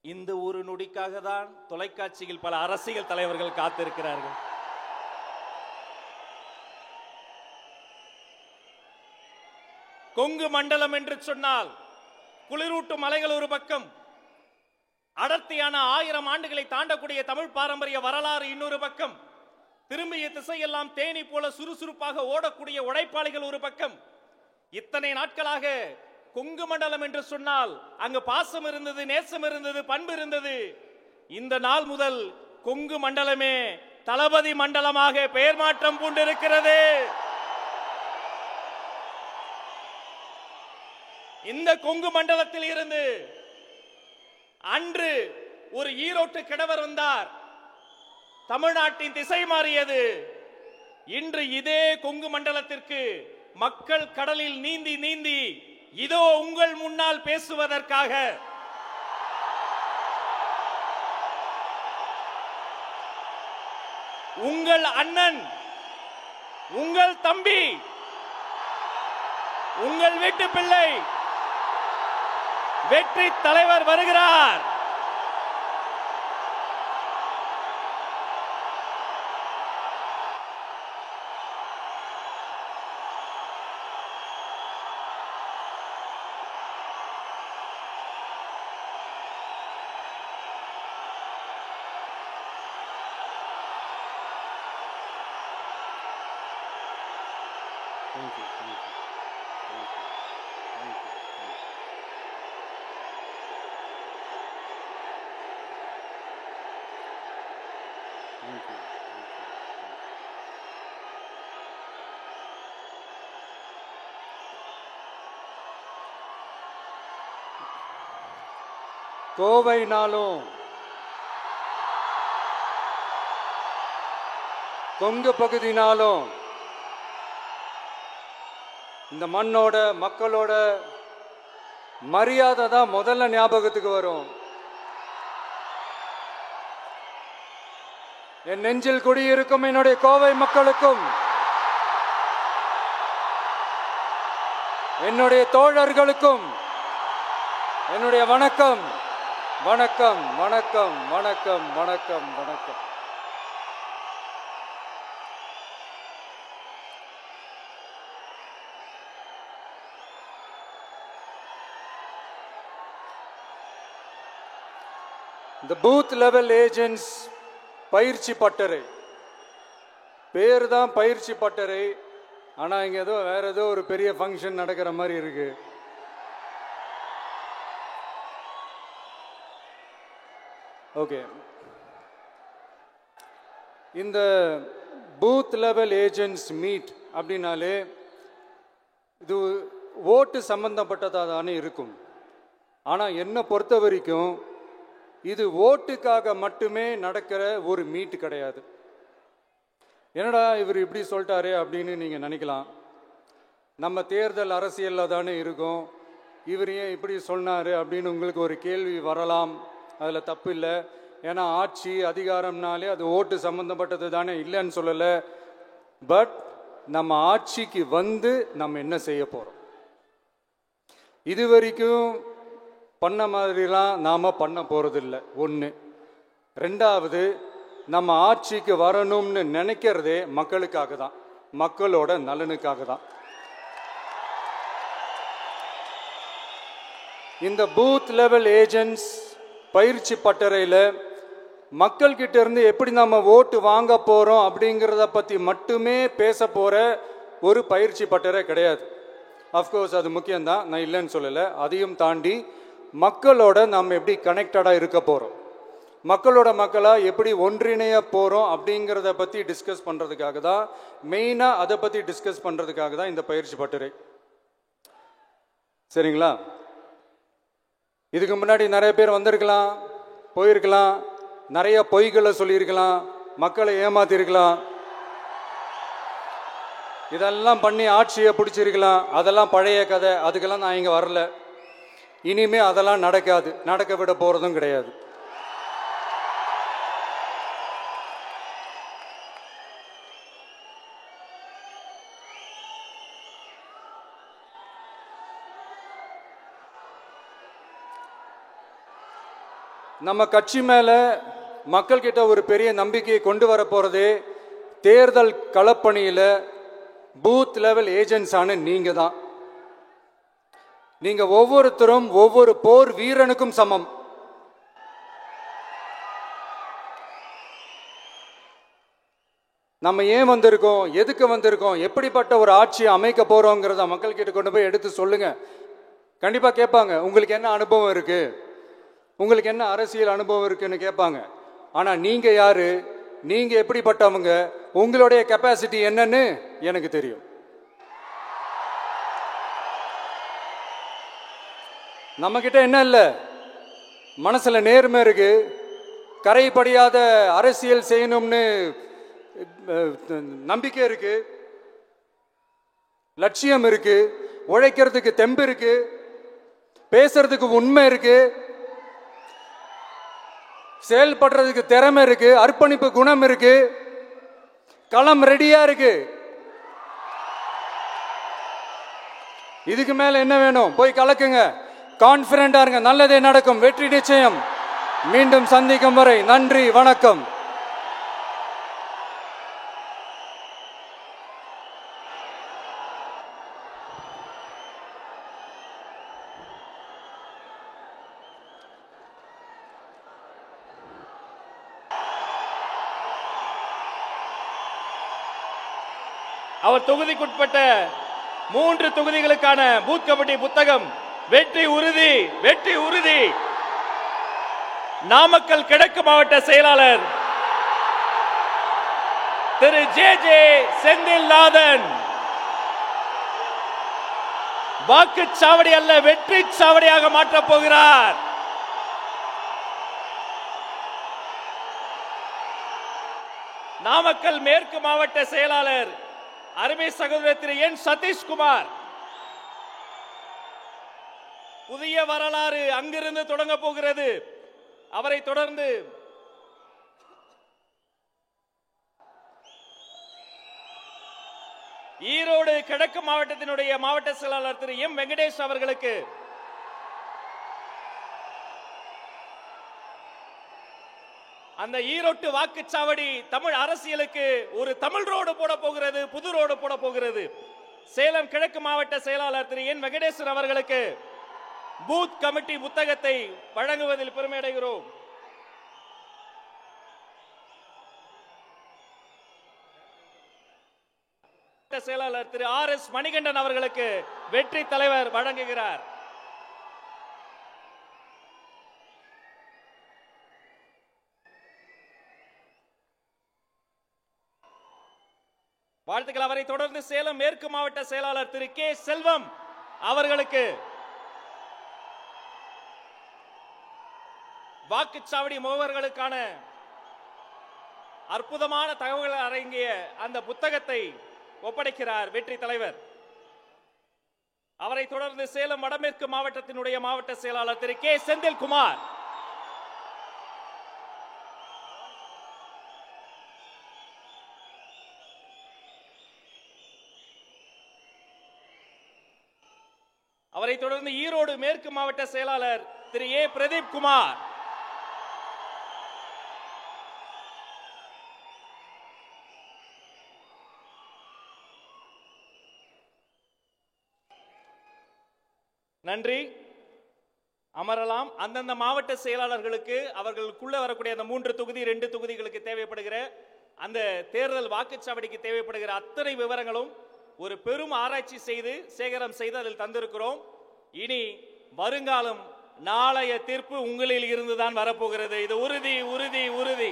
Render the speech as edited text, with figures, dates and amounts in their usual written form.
இந்த ஒரு நொடிக்காக தான் தொலைக்காட்சியில் பல அரசியல் தலைவர்கள் காத்திருக்கிறார்கள். கொங்கு மண்டலம் என்று சொன்னால் குளிரூட்டும் மலைகள் ஒரு பக்கம், அடர்த்தியான 1000 ஆண்டுகளை தாண்டக்கூடிய தமிழ் பாரம்பரிய வரலாறு இன்னொரு பக்கம், திரும்பிய திசையெல்லாம் தேனி போல சுறுசுறுப்பாக ஓடக்கூடிய உழைப்பாளிகள் ஒரு பக்கம். இத்தனை நாட்களாக கொங்கு மண்டலம் என்று சொன்னால் அங்கு பாசம் இருந்தது, நேசம் இருந்தது, பண்பு இருந்தது. இந்த நாள் முதல் கொங்கு மண்டலமே தளபதி மண்டலமாக பெயர் மாற்றம் பூண்டிருக்கிறது. இந்த கொங்கு மண்டலத்தில் இருந்து அன்று ஒரு ஈரோட்டு கிழவர் வந்தார், தமிழ்நாட்டின் திசை மாறியது. இன்று இதே கொங்கு மண்டலத்திற்கு மக்கள் கடலில் நீந்தி நீந்தி இதோ உங்கள் முன்னால் பேசுவதற்காக உங்கள் அண்ணன், உங்கள் தம்பி, உங்கள் வீட்டு பிள்ளை வெற்றி தலைவர் வருகிறார். Thank you. Thank you. Thank you. Thank you. Thank you. கோவைனாலும் Kongu பகுதினாலும் இந்த மண்ணோட மக்களோட மரியாதை தான் முதல்ல ஞாபகத்துக்கு வரும். என் நெஞ்சில் குடியிருக்கும் என்னுடைய கோவை மக்களுக்கும் என்னுடைய தோழர்களுக்கும் என்னுடைய வணக்கம் வணக்கம் வணக்கம் வணக்கம் வணக்கம் வணக்கம். இந்த பூத் லெவல் ஏஜென்ட்ஸ் பயிற்சி பட்டறை பேர் தான் பயிற்சி பட்டறை, ஆனால் இங்கே ஏதோ வேற ஏதோ ஒரு பெரிய ஃபங்க்ஷன் நடக்கிற மாதிரி இருக்கு. ஓகே, இந்த பூத் லெவல் ஏஜென்ட்ஸ் மீட் அப்படின்னாலே இது ஓட்டு சம்பந்தப்பட்டதாக தானே இருக்கும். ஆனால் என்னை பொறுத்த வரைக்கும் இது ஓட்டுக்காக மட்டுமே நடக்கிற ஒரு மீட் கிடையாது. என்னடா இவர் இப்படி சொல்லிட்டாரு அப்படின்னு நீங்கள் நினைக்கலாம். நம்ம தேர்தல் அரசியலில் தானே இருக்கோம், இவர் ஏன் இப்படி சொன்னார் அப்படின்னு உங்களுக்கு ஒரு கேள்வி வரலாம். அதில் தப்பு இல்லை. ஏன்னா ஆட்சி அதிகாரம்னாலே அது ஓட்டு சம்மந்தப்பட்டது தானே, இல்லைன்னு சொல்லலை. பட் நம்ம ஆட்சிக்கு வந்து நம்ம என்ன செய்ய போகிறோம், இது வரைக்கும் பண்ண மாதிரிலாம் நாம் பண்ண போகிறதில்ல. ஒன்று. ரெண்டாவது, நம்ம ஆட்சிக்கு வரணும்னு நினைக்கிறதே மக்களுக்காக தான், மக்களோட நலனுக்காக தான். இந்த பூத் லெவல் ஏஜென்ட்ஸ் பயிற்சி பட்டறையில் மக்கள்கிட்ட இருந்து எப்படி நம்ம ஓட்டு வாங்க போகிறோம் அப்படிங்கிறத பற்றி மட்டுமே பேச போகிற ஒரு பயிற்சி பட்டறை கிடையாது. அஃப்கோர்ஸ் அது முக்கியம்தான், நான் இல்லைன்னு சொல்லலை. அதையும் தாண்டி மக்களோட நம்ம எப்படி கனெக்டடாக இருக்க போகிறோம், மக்களோட மக்களாக எப்படி ஒன்றிணைய போகிறோம் அப்படிங்கிறத பற்றி டிஸ்கஸ் பண்ணுறதுக்காக தான், மெயினாக அதை பற்றி டிஸ்கஸ் பண்ணுறதுக்காக தான் இந்த பயிற்சி பட்டறை. சரிங்களா? இதுக்கு முன்னாடி நிறைய பேர் வந்திருக்கலாம், போயிருக்கலாம், நிறைய பொய்களை சொல்லியிருக்கலாம், மக்களை ஏமாத்திருக்கலாம், இதெல்லாம் பண்ணி ஆட்சியை பிடிச்சிருக்கலாம். அதெல்லாம் பழைய கதை, அதுக்கெல்லாம் நான் இங்கே வரல. இனிமே அதெல்லாம் நடக்காது, நடக்க விட போறதும் கிடையாது. நம்ம கட்சி மேல மக்கள்கிட்ட ஒரு பெரிய நம்பிக்கையை கொண்டு வர போறதே தேர்தல் களப்பணியில் பூத் லெவல் ஏஜென்ட்ஸான நீங்க தான். நீங்க ஒவ்வொருத்தரும் ஒவ்வொரு போர் வீரனுக்கும் சமம். நம்ம ஏன் வந்திருக்கோம், எதுக்கு வந்திருக்கோம், எப்படிப்பட்ட ஒரு ஆட்சியை அமைக்க போறோங்கிறத மக்கள் கிட்ட கொண்டு போய் எடுத்து சொல்லுங்க. கண்டிப்பா கேட்பாங்க, உங்களுக்கு என்ன அனுபவம் இருக்கு, உங்களுக்கு என்ன அரசியல் அனுபவம் இருக்குன்னு கேட்பாங்க. ஆனா நீங்க யாரு, நீங்க எப்படிப்பட்டவங்க, உங்களுடைய கெப்பாசிட்டி என்னன்னு எனக்கு தெரியும். நம்ம கிட்ட என்ன இல்ல, மனசுல நேர்மை இருக்கு, கரைபடியாத அரசியல் செய்யணும்னு நம்பிக்கை இருக்கு, லட்சியம் இருக்கு, உழைக்கிறதுக்கு தெம்பு இருக்கு, பேசுறதுக்கு உண்மை இருக்கு, செயல்படுறதுக்கு திறமை இருக்கு, அர்ப்பணிப்பு குணம் இருக்கு, களம் ரெடியா இருக்கு. இதுக்கு மேல என்ன வேணும்? போய் கலக்குங்க, கான்பிடண்டா இருங்க, நல்லதே நடக்கும், வெற்றி நிச்சயம். மீண்டும் சந்திக்கும் வரை நன்றி, வணக்கம். அவர் தொகுதிக்குட்பட்ட 3 தொகுதிகளுக்கான பூத் கமிட்டி புத்தகம் வெற்றி உறுதி, வெற்றி உறுதி. நாமக்கல் கிழக்கு மாவட்ட செயலாளர் திரு ஜே செந்தில்நாதன். வாக்குச்சாவடி அல்ல, வெற்றி சாவடியாக மாற்றப் போகிறார். நாமக்கல் மேற்கு மாவட்ட செயலாளர் அருமை சகோதரர் திரு என் சதீஷ்குமார். புதிய வரலாறு அங்கிருந்து தொடங்க போகிறது. அவரை தொடர்ந்து ஈரோடு கிழக்கு மாவட்டத்தினுடைய மாவட்ட செயலாளர் திரு எம் வெங்கடேஷ் அவர்களுக்கு அந்த ஈரோட்டு வாக்குச்சாவடி தமிழ் அரசியலுக்கு ஒரு தமிழ் ரோடு போட போகிறது, புது ரோடு போட போகிறது. சேலம் கிழக்கு மாவட்ட செயலாளர் திரு என் வெங்கடேசன் அவர்களுக்கு பூத் கமிட்டி புத்தகத்தை வழங்குவதில் பெருமை அடைகிறோம். செயலாளர் திரு RS மணிகண்டன் அவர்களுக்கு வெற்றி தலைவர் வழங்குகிறார். வாழ்த்துக்கள். அவரை தொடர்ந்து சேலம் மேற்கு மாவட்ட செயலாளர் திரு கே செல்வம் அவர்களுக்கு வாக்குச்சாவடி முகவர்களுக்கான அற்புதமான தகவல்கள் அடங்கிய அந்த புத்தகத்தை ஒப்படைக்கிறார் வெற்றி தலைவர். அவரை தொடர்ந்து சேலம் வடமேற்கு மாவட்டத்தினுடைய மாவட்ட செயலாளர் திரு கே செந்தில்குமார். அவரை தொடர்ந்து ஈரோடு மேற்கு மாவட்ட செயலாளர் திரு ஏ பிரதீப் குமார். நன்றி. அமரலாம். அந்தந்த மாவட்ட செயலாளர்களுக்கு அவர்களுக்குள்ள வரக்கூடிய அந்த 3 தொகுதி 2 தொகுதிகளுக்கு தேவைப்படுகிற அந்த தேர்தல் வாக்குச்சாவடிக்கு தேவைப்படுகிற அத்தனை விவரங்களும் ஒரு பெரும் ஆராய்ச்சி செய்து சேகரம் செய்து அதில் தந்திருக்கிறோம். இனி வருங்காலம் நாளைய தீர்ப்பு உங்களில் இருந்துதான் வரப்போகிறது. இது உறுதி, உறுதி, உறுதி.